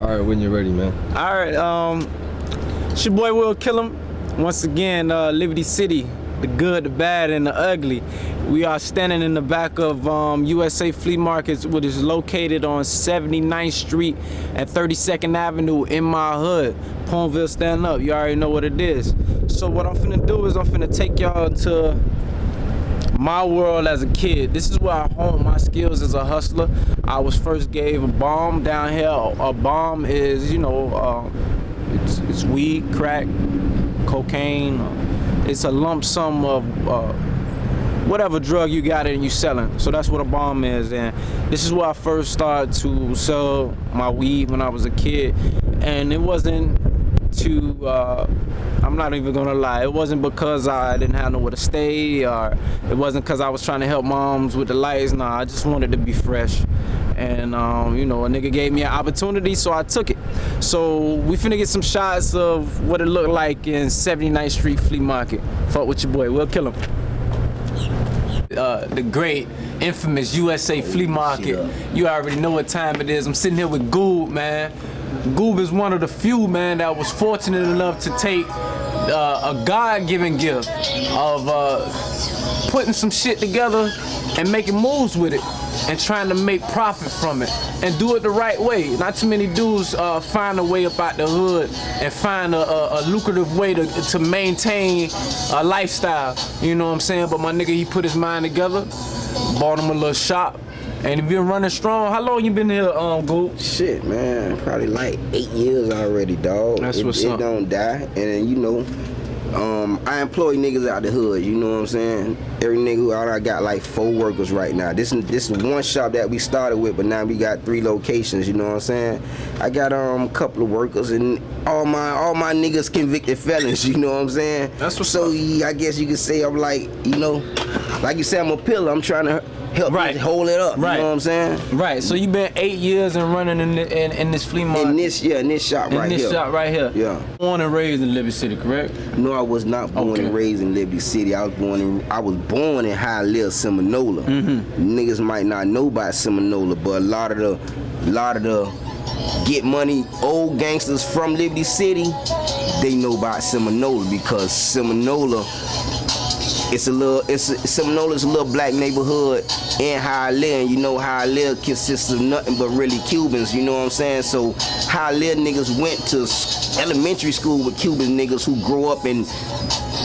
All right, when you're ready, man. All right, it's your boy Will Kill 'em. Once again, Liberty City, the good, the bad, and the ugly. We are standing in the back of USA Flea Market, which is located on 79th Street and 32nd Avenue in my hood. Palmville, stand up. You already know what it is. So what I'm finna do is I'm finna take y'all to my world as a kid. This is where I honed my skills as a hustler. I was first gave a bomb down here. A bomb is, it's weed, crack, cocaine. It's a lump sum of whatever drug you got and you selling. So that's what a bomb is. And this is where I first started to sell my weed when I was a kid. And it wasn't to I'm not even gonna lie, it wasn't because I didn't have nowhere to stay, or it wasn't because I was trying to help moms with the lights. Nah, I just wanted to be fresh. And a nigga gave me an opportunity, so I took it. So we finna get some shots of what it looked like in 79th Street Flea Market. Fuck with your boy, We'll Kill 'em. The great, infamous USA Flea Market. You already know what time it is. I'm sitting here with Goo, man. Goo is one of the few, man, that was fortunate enough to take a God-given gift of putting some shit together and making moves with it and trying to make profit from it and do it the right way. Not too many dudes find a way up out the hood and find a lucrative way to maintain a lifestyle, you know what I'm saying? But my nigga, he put his mind together, bought him a little shop, and he been running strong. How long you been here, Goo? Shit, man, probably like 8 years already, dog. That's what's up. It don't die, and I employ niggas out the hood. You know what I'm saying? Every nigga who out, I got like 4 workers right now. This is one shop that we started with, but now we got 3 locations. You know what I'm saying? I got a couple of workers, and all my niggas convicted felons. You know what I'm saying? That's what's so. up. I guess you could say I'm like, like you said, I'm a pillar. I'm trying to help hold it up. Right. You know what I'm saying? Right. So you been 8 years and running in this flea market. In this shop right here. In this shop right here. Yeah. Born and raised in Liberty City, correct? No, I was not born and raised in Liberty City. I was born in Hialeah, Seminole. Niggas might not know about Seminole, but a lot of the get money old gangsters from Liberty City, they know about Seminole because Seminole. Seminole is a little black neighborhood in Hialeah, and Hialeah consists of nothing but really Cubans, you know what I'm saying? So Hialeah niggas went to elementary school with Cuban niggas who grew up and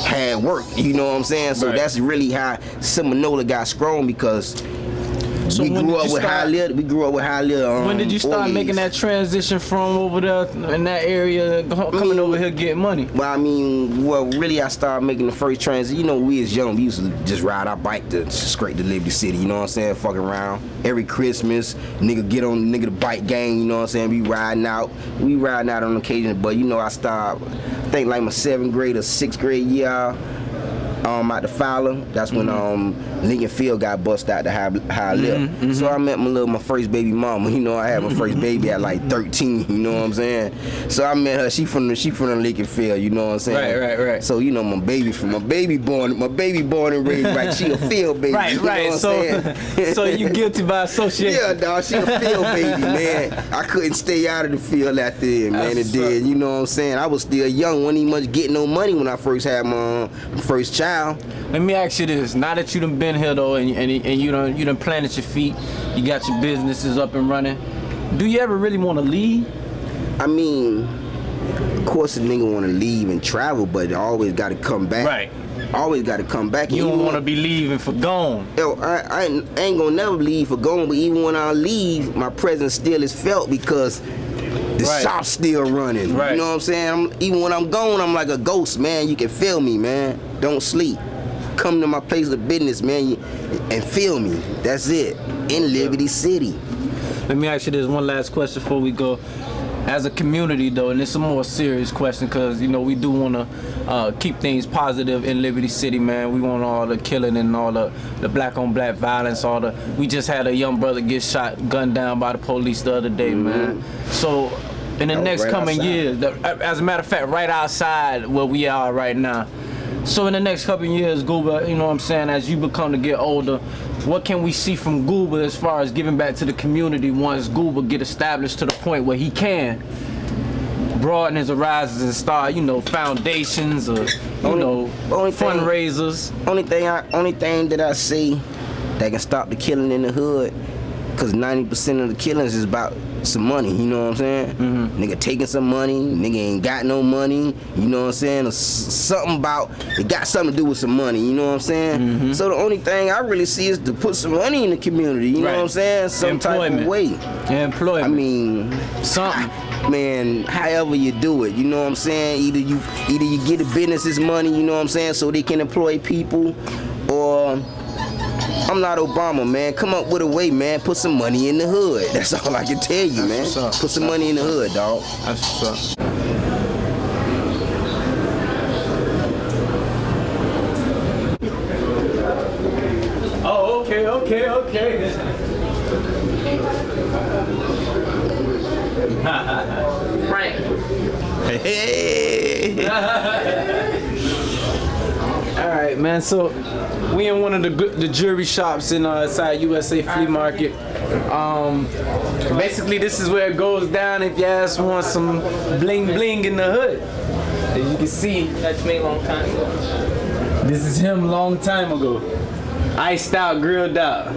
had work, you know what I'm saying? So that's really how Seminole got strong, because we grew up with Hialeah. When did you start making that transition from over there in that area, coming over here getting money? Well, really, I started making the first transition. We was young. We used to just ride our bike to straight to Liberty City. You know what I'm saying? Fucking around every Christmas. Nigga get on the bike gang. You know what I'm saying? We riding out on occasion. But I started, I think like my 7th grade or 6th grade year. Out the Fowler, that's when Lincoln Field got bust out to Hialeah. So I met my first baby mama. I had my first baby at like 13. You know what I'm saying? So I met her. She from the Lincoln Field. You know what I'm saying? Right. So my baby born and raised right. She a field baby. Right. You know what I'm saying? So you guilty by association? Yeah, dog. She a field baby, man. I couldn't stay out of the field after that, man. It did. You know what I'm saying? I was still young. Wasn't even much getting no money when I first had my first child. Let me ask you this: now that you done been here though, and you done planted your feet, you got your businesses up and running, do you ever really want to leave? Of course a nigga want to leave and travel, but I always got to come back. Right. Always got to come back. You don't want to be leaving for gone. Yo, I ain't gonna never leave for gone, but even when I leave, my presence still is felt because the shop's still running. Right. You know what I'm saying? Even when I'm gone, I'm like a ghost, man. You can feel me, man. Don't sleep. Come to my place of business, man, and feel me. That's it. In Liberty City. Let me ask you this one last question before we go. As a community, though, and it's a more serious question, because we do want to keep things positive in Liberty City, man. We want all the killing and all the black-on-black violence. We just had a young brother get shot, gunned down by the police the other day, man. So in the next coming years, as a matter of fact, right outside where we are right now. So in the next couple of years, Gooba, you know what I'm saying, as you become to get older, what can we see from Google as far as giving back to the community once Google get established to the point where he can broaden his horizons and start, you know, foundations or fundraisers. Only thing that I see that can stop the killing in the hood, cause 90% of the killings is about some money, you know what I'm saying? Nigga taking some money, nigga ain't got no money, you know what I'm saying? Or something about, it got something to do with some money, you know what I'm saying? So the only thing I really see is to put some money in the community, you know what I'm saying? Some type of way. Employment. I mean, something. Man, however you do it, you know what I'm saying? Either you get the businesses money, you know what I'm saying, so they can employ people, or I'm not Obama, man. Come up with a way, man. Put some money in the hood. That's all I can tell you, man. Put some money in the hood, dog. That's what's up. Oh, okay. Frank. Hey. All right, man. So we in one of the jewelry shops inside USA Flea Market. Basically, this is where it goes down if your ass wants some bling bling in the hood. As you can see, That's me a long time ago. this is him long time ago. Iced out, grilled out.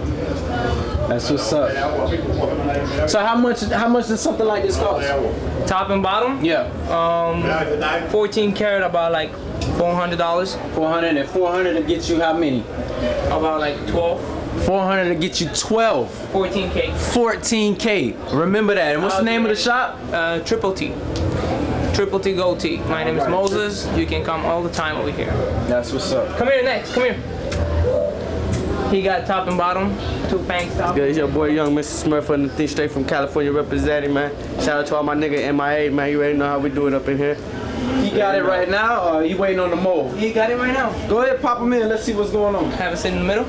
That's what's up. So how much does something like this cost? Top and bottom? Yeah. 14 karat, about like $400. 400 and 400 to get you how many? About like 12. 400 to get you 12. 14K. 14K. Remember that. And what's the name of the shop? Triple T. Triple T Gold T. My name is Moses. You can come all the time over here. That's what's up. Come here next. Come here. He got top and bottom. 2 fangs top. Good, it's your boy Young Mr. Smurf from the thing straight from California representing, man. Shout out to all my nigga MIA, man. You already know how we do it up in here. He got it right now, or you waiting on the mold? He got it right now. Go ahead, pop him in. Let's see what's going on. Have a sit in the middle.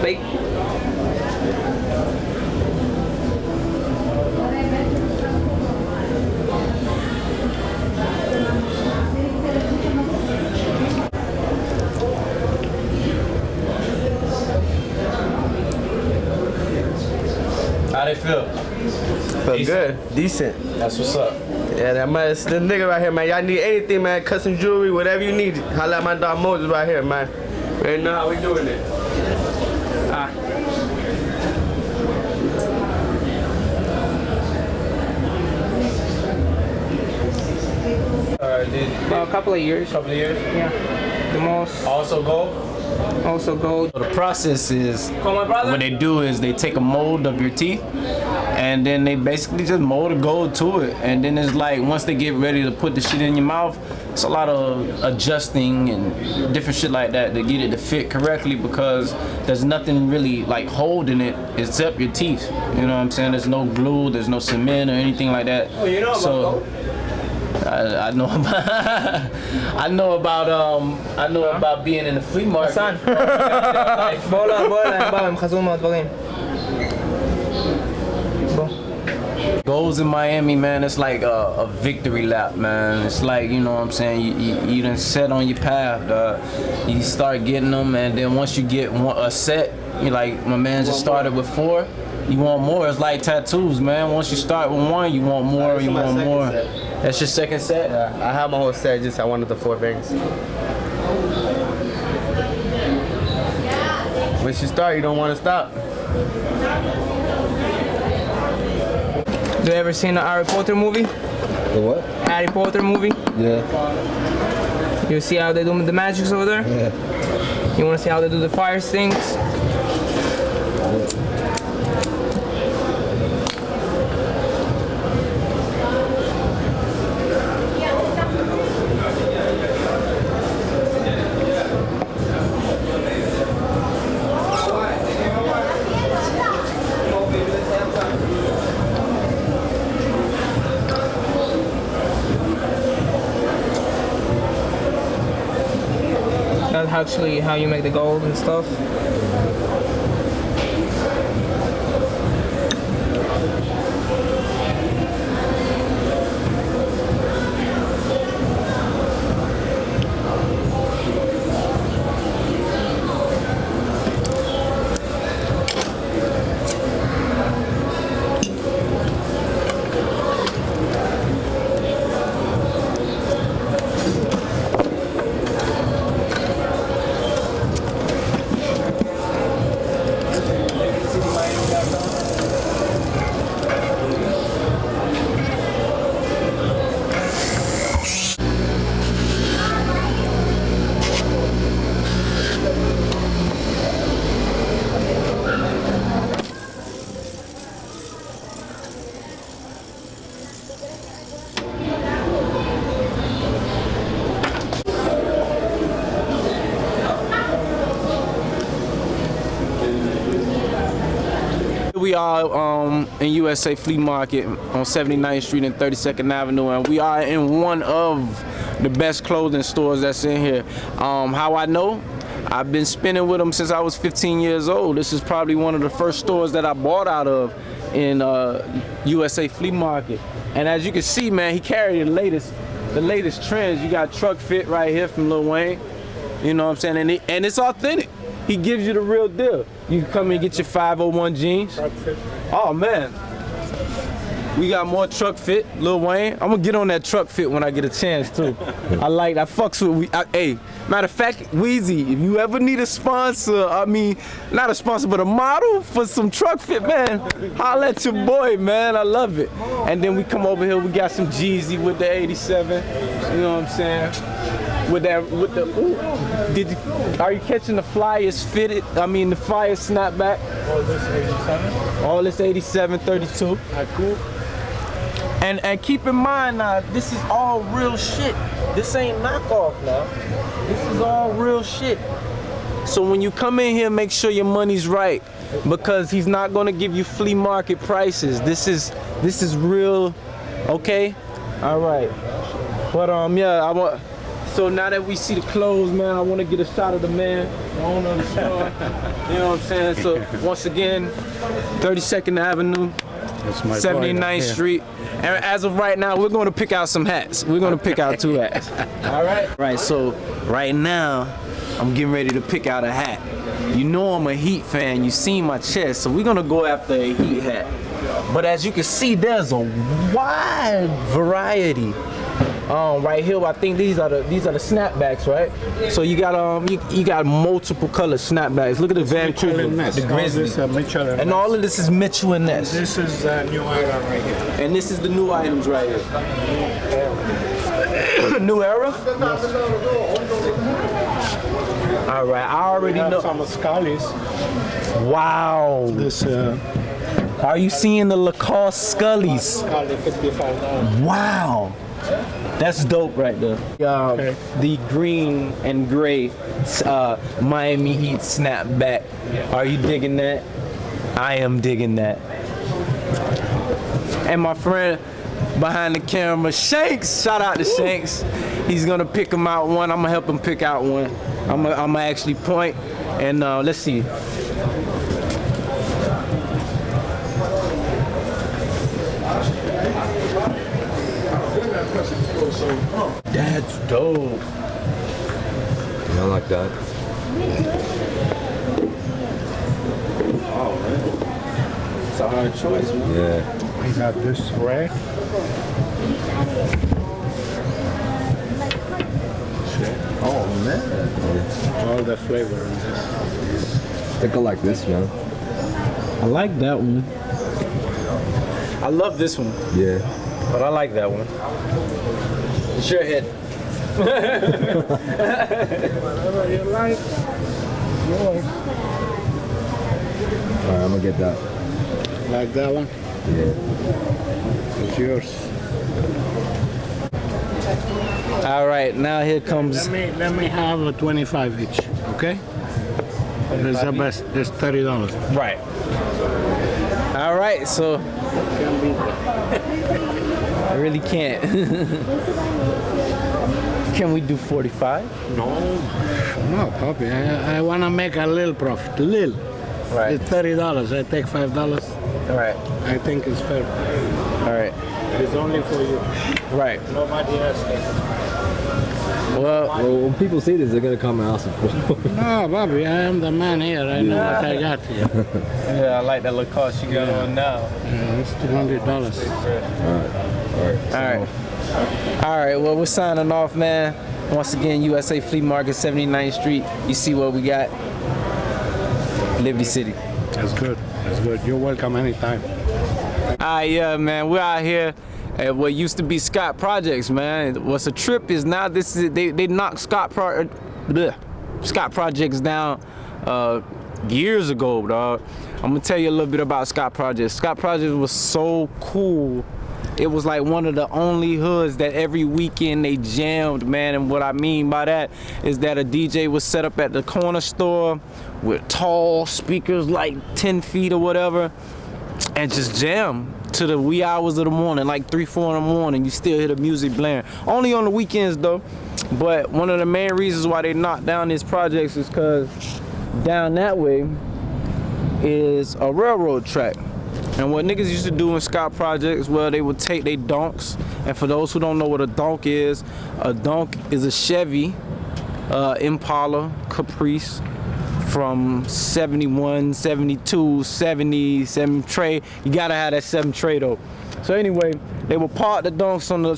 Bake. How they feel? Felt good, decent. That's what's up. Yeah, that man, it's the nigga right here, man. Y'all need anything, man. Custom jewelry, whatever you need. Holla at my dog Moses right here, man. Right now, how we doing it? About a couple of years. Yeah. The most. Also gold? Also gold. So the process is, Call my brother. what they do is they take a mold of your teeth and then they basically just mold the gold to it. And then it's like, once they get ready to put the shit in your mouth, it's a lot of adjusting and different shit like that to get it to fit correctly, because there's nothing really like holding it except your teeth. You know what I'm saying? There's no glue, there's no cement or anything like that. Oh, you know about gold? I know about I know about being in the flea market. Son. בוא, הם חזרו מהדברים. בוא. Goals in Miami, man, it's like a victory lap, man. It's like, you know what I'm saying, you done set on your path, you start getting them, and then once you get a set, you like, my man just started with 4, you want more. It's like tattoos, man. Once you start with 1, you want more, you want more. That's your second set? Yeah, I have my whole set, just I wanted the 4 things. Once you start, you don't want to stop. Do you ever seen the Harry Potter movie? The what? Harry Potter movie? Yeah. You see how they do the magics over there? Yeah. You want to see how they do the fire things? That's actually how you make the gold and stuff. are in USA Flea Market on 79th Street and 32nd Avenue, and we are in one of the best clothing stores that's in here. How I know? I've been spinning with them since I was 15 years old. This is probably one of the first stores that I bought out of in USA Flea Market. And as you can see, man, he carried the latest trends. You got Truck Fit right here from Lil Wayne. You know what I'm saying? And it's authentic. He gives you the real deal. You can come and get your 501 jeans. Oh man. We got more Truck Fit, Lil Wayne. I'm gonna get on that Truck Fit when I get a chance too. I fucks with, hey, matter of fact, Weezy, if you ever need a sponsor, I mean, not a sponsor, but a model for some Truck Fit, man, holla at your boy, man, I love it. And then we come over here, we got some Jeezy with the 87, you know what I'm saying? Are you catching the Flyers fitted? I mean, the Flyers snapback. All this 87? All this 87, 32. Cool. And keep in mind now, this is all real shit. This ain't knockoff now. This is all real shit. So when you come in here, make sure your money's right, because he's not gonna give you flea market prices. This is real, okay? All right. But yeah, so now that we see the clothes, man, I want to get a shot of the man, the owner of the store. You know what I'm saying? So once again, 32nd Avenue, 79th Street. And as of right now, we're going to pick out some hats. We're going to pick out 2 hats. All right? Right, so right now, I'm getting ready to pick out a hat. You know I'm a Heat fan. You seen my chest, so we're going to go after a Heat hat. But as you can see, there's a wide variety. Right here, I think these are the snapbacks, right? So you got you got multiple color snapbacks. Look at the Vancouver, the Grizzly, and all of this is Mitchell and Ness. This is the new item right here. And this is the new items right here. New era? Yes. All right, I already know. Some Scullies. Wow. This Are you seeing the Lacoste Scullies? Scully $55. Wow. That's dope right there. Okay. The green and gray Miami Heat snapback. Are you digging that? I am digging that. And my friend behind the camera, Shanks, shout out to Shanks. He's gonna pick him out one. I'm gonna help him pick out one. I'm gonna actually point, and let's see. That's dope. I like that. Oh man, it's a hard choice, man. Yeah. We got this red. Oh man. All the flavor in this. I think I like this, man. I like that one. I love this one, Yeah. but I like that one. It's your head. Whatever you like. Yours. Alright, I'm gonna get that. Like that one? Yeah. It's yours. All right, now here comes. Let me have a 25 each, okay? That's the best. That's $30. Right. All right, so I really can't. Can we do 45? No, puppy. I want to make a little profit. Little. Right. It's $30. I take $5. All right. I think it's fair. All right. It's only for you. Right. Nobody else takes it. Well, Well, when people see this, they're gonna come and ask for. No, Bobby, I am the man here. I know what I got here. yeah, I like that Lacoste you got on now. It's $200. All right. All right, well, we're signing off, man. Once again, USA Flea Market, 79th Street. You see what we got? Liberty City. That's good. That's good. You're welcome anytime. Yeah, man, we're out here at what used to be Scott Projects, man. What's a trip is now this is they knocked Scott Projects down years ago, dog. I'm gonna tell you a little bit about Scott Projects. Scott Projects was so cool. It was like one of the only hoods that every weekend they jammed, man. And what I mean by that is that a DJ was set up at the corner store with tall speakers like 10 feet or whatever. and just jam to the wee hours of the morning, like 3, 4 in the morning. You still hear the music blaring. Only on the weekends though. But one of the main reasons why they knocked down these projects is because down that way is a railroad track. And what niggas used to do in Scott projects, well, they would take their donks. And for those who don't know what a donk is a Chevy Impala Caprice from 71, 72, 70, 7 tray. You gotta have that 7 tray though. So anyway, they would park the donks on the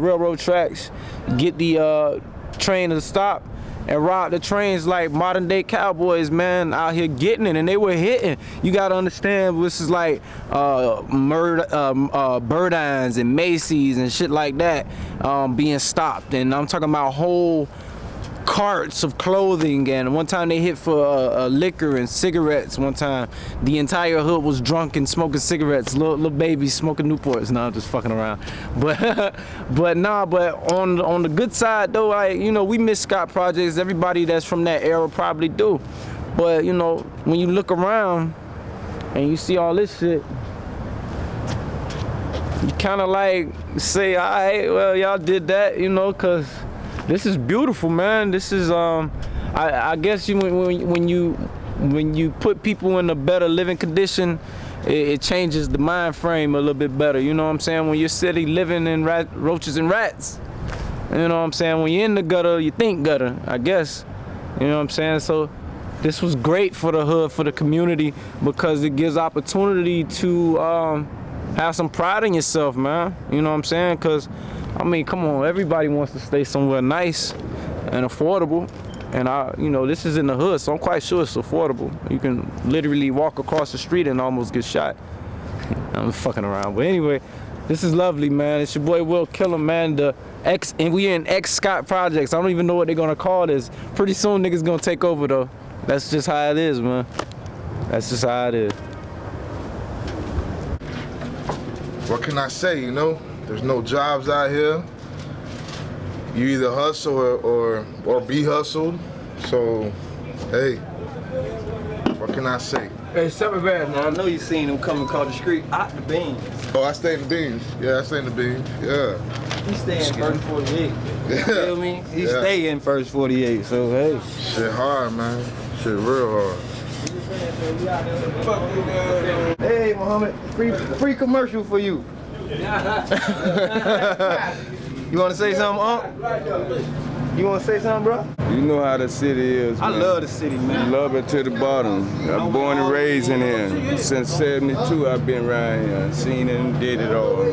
railroad tracks, get the train to stop, and ride the trains like modern day cowboys, man, out here getting it, and they were hitting. You gotta understand, this is like Burdines and Macy's and shit like that being stopped, and I'm talking about whole carts of clothing. And one time they hit for liquor and cigarettes. One time the entire hood was drunk and smoking cigarettes, little babies smoking Newports. Nah, I'm just fucking around, but on the good side though, we miss Scott projects. Everybody that's from that era probably do, but when you look around and you see all this shit, you kind of like say, all right, well, y'all did that, cause this is beautiful, man. This is I guess when you put people in a better living condition, it changes the mind frame a little bit better. You know what I'm saying? When you're city living in roaches and rats, you know what I'm saying? When you're in the gutter, you think gutter, I guess. You know what I'm saying? So this was great for the hood, for the community, because it gives opportunity to have some pride in yourself, man. You know what I'm saying? Because I mean, come on, everybody wants to stay somewhere nice and affordable. And this is in the hood, so I'm quite sure it's affordable. You can literally walk across the street and almost get shot. I'm fucking around. But anyway, this is lovely, man. It's your boy Will Killer, man. And we in Scott projects. I don't even know what they're gonna call this. Pretty soon niggas gonna take over though. That's just how it is, man. That's just how it is. What can I say, There's no jobs out here. You either hustle or be hustled. So, hey, what can I say? Hey, Summer Bear, now I know you seen him coming across the street out the beans. Oh, I stay in the beans. Yeah, I stay in the beans. Yeah. He stay in first 48. Yeah. You feel me? He stay in first 48, so hey. Shit hard, man. Shit real hard. Hey, Muhammad, free commercial for you. You want to say something, Unc? You want to say something, bro? You know how the city is, man. I love the city, man. Love it to the bottom. I'm born and raised in here. Since 72, I've been around here. Seen it and did it all.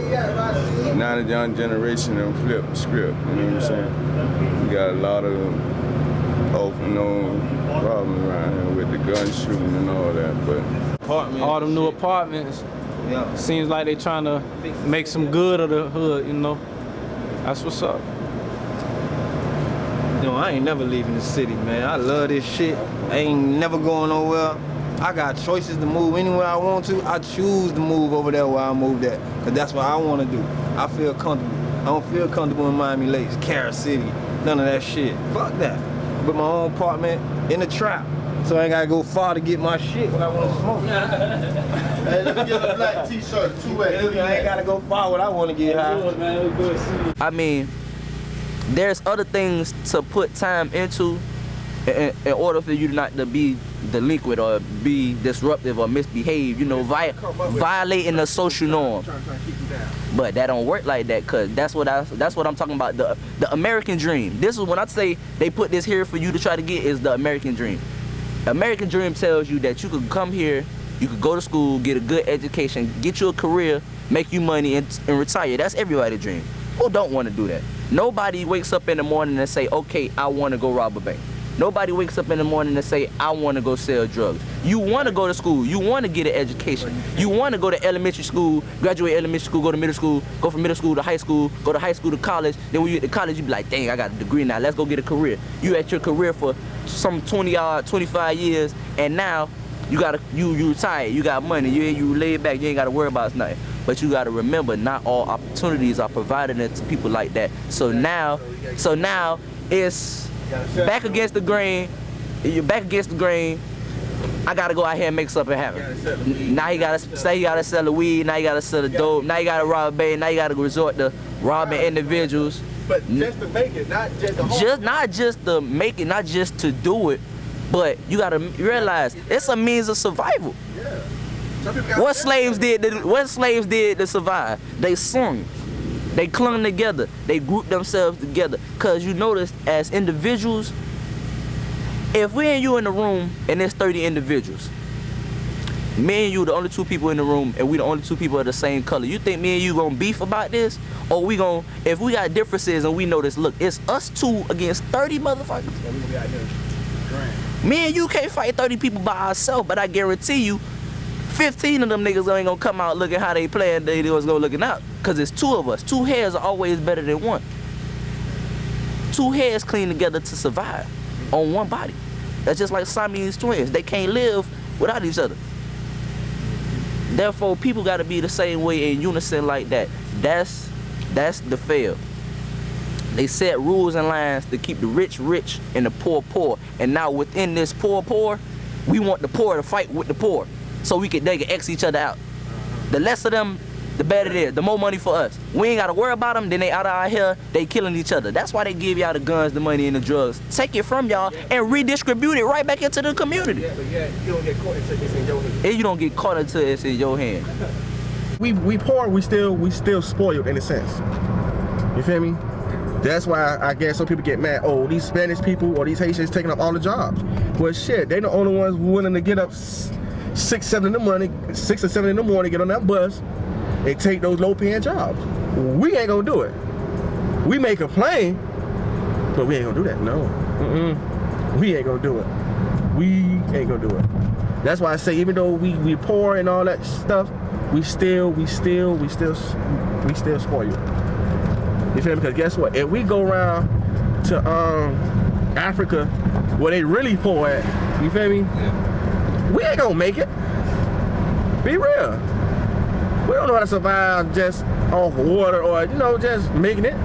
Now the young generation and flip the script, you know what I'm saying? We got a lot of off and on problems around here with the gun shooting and all that, but all them new apartments. Yeah. Seems like they trying to make some good of the hood, That's what's up. I ain't never leaving the city, man. I love this shit. I ain't never going nowhere. I got choices to move anywhere I want to. I choose to move over there where I moved at, because that's what I want to do. I feel comfortable. I don't feel comfortable in Miami Lakes, Carol City, none of that shit. Fuck that. With my own apartment in the trap, so I ain't gotta go far to get my shit when I want to smoke. Hey, let me get a black t-shirt, 2X. I ain't gotta go far when I want to get high. I mean, there's other things to put time into in order for you not to be delinquent or be disruptive or misbehave, violating the social norm. But that don't work like that, because that's what I'm talking about, the American dream. This is when I say they put this here for you to try to get, is the American dream. American dream tells you that you could come here, you could go to school, get a good education, get you a career, make you money, and retire. That's everybody's dream. Who don't want to do that? Nobody wakes up in the morning and say, okay, I want to go rob a bank. Nobody wakes up in the morning and say, I want to go sell drugs. You want to go to school. You want to get an education. You want to go to elementary school, graduate elementary school, go to middle school, go from middle school to high school, go to high school to college. Then when you get to college, you be like, dang, I got a degree now. Let's go get a career. You at your career for some 25 years, and now you retired. You got money. You laid back. You ain't got to worry about nothing. But you got to remember, not all opportunities are provided to people like that. So now it's back against the grain. You're back against the grain. I gotta go out here and make something happen. Now he gotta say he gotta sell the weed, now he gotta sell the dope, now you gotta rob a bank, now you gotta resort to robbing individuals. But just to make it, not just to Not just to make it, not just to do it, but you gotta realize it's a means of survival. Yeah. What slaves did to survive? They sung. They clung together. They grouped themselves together. Cause you notice as individuals, if we and you in the room and there's 30 individuals, me and you the only 2 people in the room and we the only 2 people of the same color. You think me and you gonna beef about this? Or we gonna, if we got differences and we know this, look, it's us 2 against 30 motherfuckers. Yeah, we gonna be out there. Me and you can't fight 30 people by ourselves, but I guarantee you, 15 of them niggas ain't gonna come out looking how they playing, they was gonna looking out. Cause it's 2 of us. 2 heads are always better than 1. 2 heads clean together to survive on 1 body. That's just like Siamese twins. They can't live without each other. Therefore, people gotta be the same way in unison like that. That's the fail. They set rules and lines to keep the rich rich and the poor poor. And now within this poor, we want the poor to fight with the poor. So they can X each other out. The less of them, the better it is. The more money for us. We ain't gotta worry about them, then they out of our here, they killing each other. That's why they give y'all the guns, the money, and the drugs. Take it from y'all and redistribute it right back into the community. Yeah, but yeah, you don't get caught until it's in your hand. And you don't get caught until it's in your hand. We poor, we still spoiled in a sense. You feel me? That's why I guess some people get mad. Oh, these Spanish people or these Haitians taking up all the jobs. Well, shit, they the only ones willing to get up 6 or 7 in the morning, get on that bus, and take those low-paying jobs. We ain't gonna do it. We may complain, but we ain't gonna do that. No, we ain't gonna do it. We ain't gonna do it. That's why I say, even though we poor and all that stuff, we still spoil you. You feel me? Because guess what? If we go around to Africa, where they really poor at, you feel me? Yeah. We ain't gonna make it. Be real. We don't know how to survive just off water or, just making it.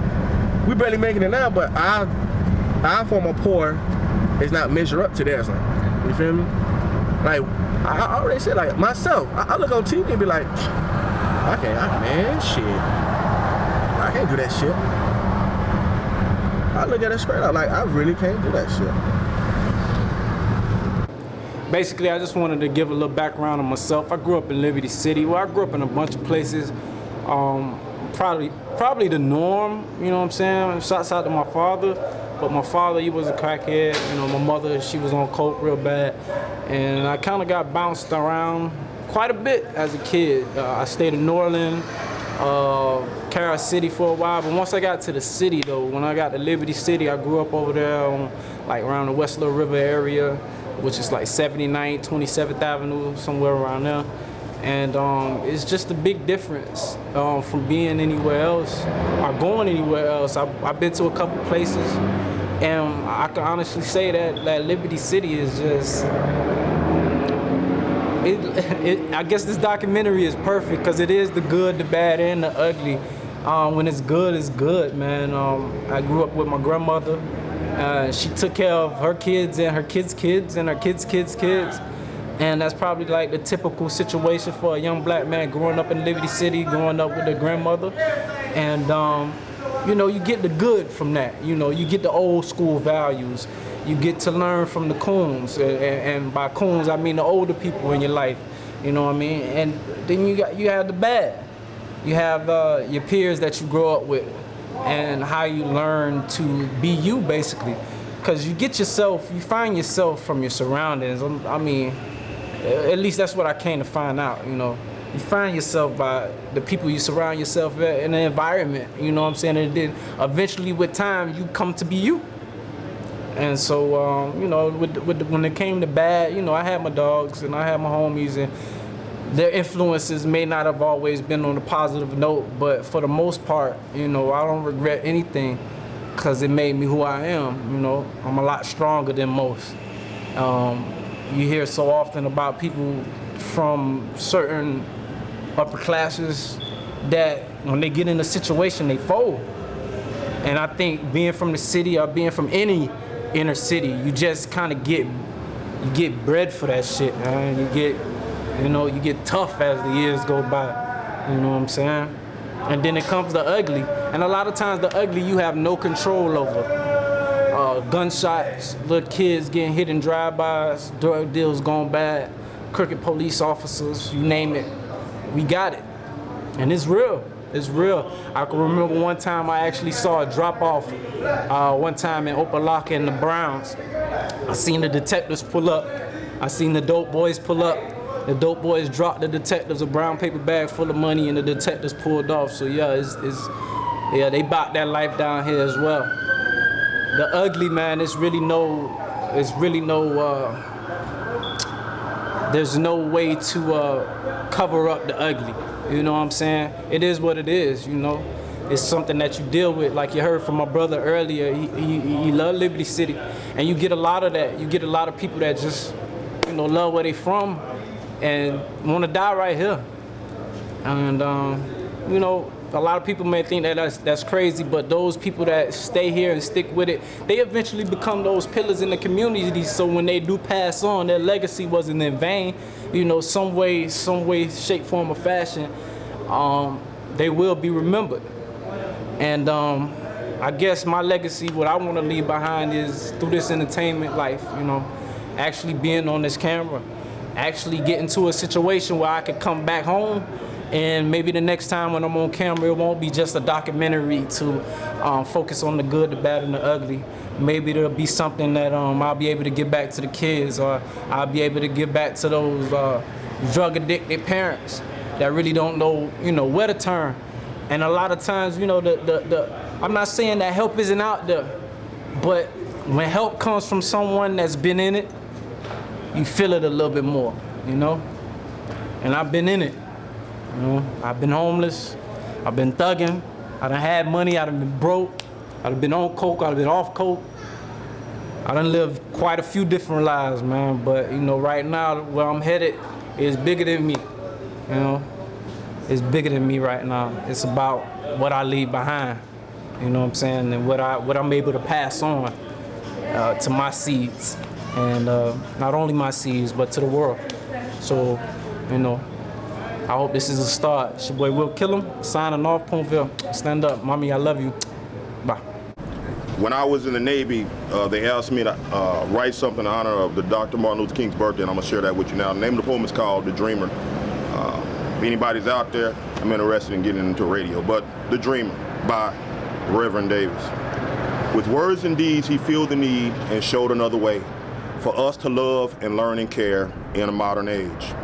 We barely making it now, but our form of poor is not measure up to theirs. You feel me? Like, I already said, like, myself, I look on TV and be like, I can't do that shit. I look at it straight up, like, I really can't do that shit. Basically, I just wanted to give a little background on myself. I grew up in Liberty City. Well, I grew up in a bunch of places. Probably the norm, you know what I'm saying? Shouts out to my father. But my father, he was a crackhead. My mother, she was on coke real bad. And I kind of got bounced around quite a bit as a kid. I stayed in New Orleans, Carol City for a while. But once I got to the city, though, when I got to Liberty City, I grew up over there on, like, around the West Little River area, which is like 79th, 27th Avenue, somewhere around there. And it's just a big difference from being anywhere else or going anywhere else. I've been to a couple places, and I can honestly say that Liberty City is just, I guess this documentary is perfect because it is the good, the bad, and the ugly. When it's good, man. I grew up with my grandmother. She took care of her kids and her kids' kids and her kids' kids' kids. And that's probably like the typical situation for a young black man growing up in Liberty City, growing up with a grandmother. And, you get the good from that. You get the old school values. You get to learn from the coons. And by coons, I mean the older people in your life. You know what I mean? And then you have the bad. You have your peers that you grow up with and how you learn to be you, basically. Because you find yourself from your surroundings. I mean, at least that's what I came to find out, You find yourself by the people you surround yourself with in the environment, you know what I'm saying? And then eventually with time, you come to be you. And so, when it came to bad, I had my dogs and I had my homies, and their influences may not have always been on a positive note, but for the most part, I don't regret anything because it made me who I am, I'm a lot stronger than most. You hear so often about people from certain upper classes that when they get in a situation, they fold. And I think being from the city or being from any inner city, you just kind of get you get bred for that shit, man. You get tough as the years go by. You know what I'm saying? And then it comes the ugly. And a lot of times the ugly you have no control over. Gunshots, little kids getting hit in drive-bys, drug deals gone bad, crooked police officers, you name it. We got it. And it's real. It's real. I can remember one time I actually saw a drop-off one time in Opelika in the Browns. I seen the detectives pull up. I seen the dope boys pull up. The dope boys dropped the detectives a brown paper bag full of money, and the detectives pulled off. So yeah, they bought that life down here as well. The ugly, man, there's no way to cover up the ugly. You know what I'm saying? It is what it is, you know? It's something that you deal with. Like you heard from my brother earlier, he loved Liberty City. And you get a lot of that. You get a lot of people that just, love where they from and want to die right here. And, a lot of people may think that that's crazy, but those people that stay here and stick with it, they eventually become those pillars in the community. So when they do pass on, their legacy wasn't in vain. Some way, shape, form, or fashion, they will be remembered. And I guess my legacy, what I want to leave behind is through this entertainment life, actually being on this camera, actually getting to a situation where I could come back home. And maybe the next time when I'm on camera, it won't be just a documentary to focus on the good, the bad, and the ugly. Maybe there'll be something that I'll be able to give back to the kids, or I'll be able to give back to those drug-addicted parents that really don't know, where to turn. And a lot of times, I'm not saying that help isn't out there, but when help comes from someone that's been in it, you feel it a little bit more, And I've been in it. I've been homeless, I've been thugging, I done had money, I done been broke, I done been on coke, I done been off coke. I done lived quite a few different lives, man, but right now where I'm headed is bigger than me, It's bigger than me right now. It's about what I leave behind, what I'm saying, and what I'm able to pass on to my seeds, and not only my seeds, but to the world. So, I hope this is a start. It's your boy Will Kill 'em, signing off, Pontville. Stand up, mommy, I love you. Bye. When I was in the Navy, they asked me to write something in honor of the Dr. Martin Luther King's birthday, and I'm gonna share that with you now. The name of the poem is called The Dreamer. If anybody's out there, I'm interested in getting into radio, but The Dreamer by Reverend Davis. With words and deeds, he filled the need and showed another way for us to love and learn and care in a modern age.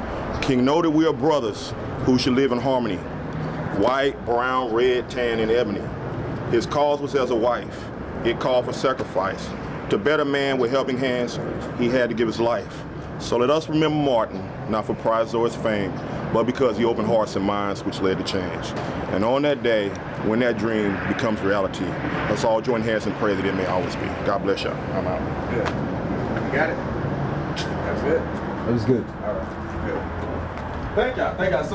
King noted we are brothers who should live in harmony. White, brown, red, tan, and ebony. His cause was as a wife. It called for sacrifice. To better man with helping hands, he had to give his life. So let us remember Martin, not for prize or his fame, but because he opened hearts and minds which led to change. And on that day, when that dream becomes reality, let's all join hands and pray that it may always be. God bless y'all. I'm out. Good. You got it? That's it? That was good. All right. Good. Thank y'all so much.